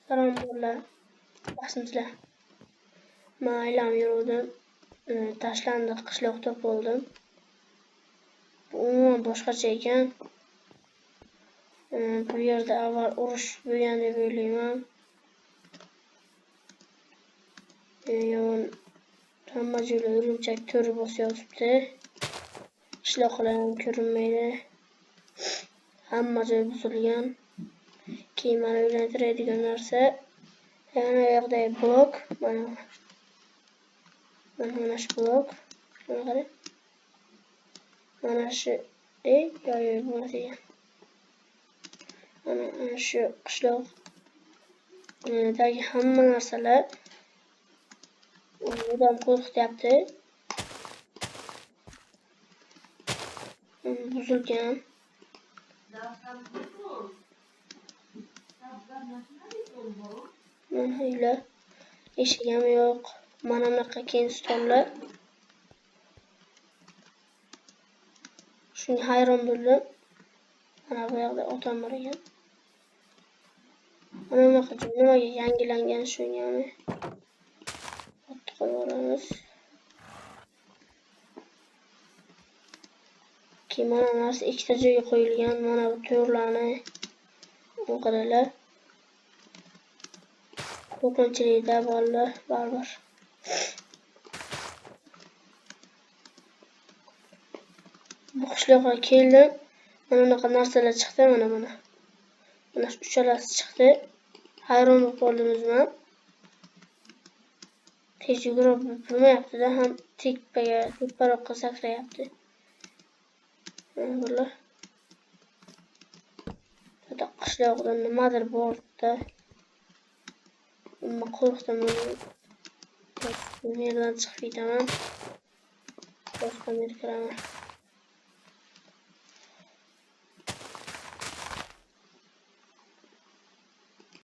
Salom bo'llar. Baxtimizlar. Men aylam yuruvdim. Tashlandiq qishloqda bo'ldim. Bu umuman boshqacha ekan. Bu yerda avval urush bo'lgan deb o'ylayman. Yomon hamma joyda o'rimchak to'ri bosib yotibdi. Qishloqlar ham ko'rinmaydi. Hamma joy buzilgan. Keyin meni o'ylantiradigan narsa yana u yoqdagi blok, mana shu blok. Mana qarang. Mana shu yo'q bo'ladigan. Mana shu qishloqdagi hamma narsalar odam qo'rqityapti. Buzilgan. Mana uylar. Eshik ham yo'q. Mana bunaqa keng stollar. Shunga hayron bo'ldim. Mana bu yoqda otam bor ekan. Mana bunaqa joy nimaga yangilangan shungami? Otni qo'yib yuboramiz. Keyin mana narsa ikkita joyga qo'yilgan. Mana bu to'rlarni o'qirlar. Qo'rqinchlikda bolalar baribir. Bu qishloqqa keldim. Mana bunaqa narsalar chiqdi, mana. Mana shu uchalasi chiqdi. Hayron bo'lib qoldim o'zim. Tez yugurib bo'lmayapti-da, ham teparoqqa sakrayapti. Mana bular. Xudo qishloqda nimadir bor-da. Men qo'rqdim. Men yerdan chiqib ketaman. Boshqa yerga kiraman.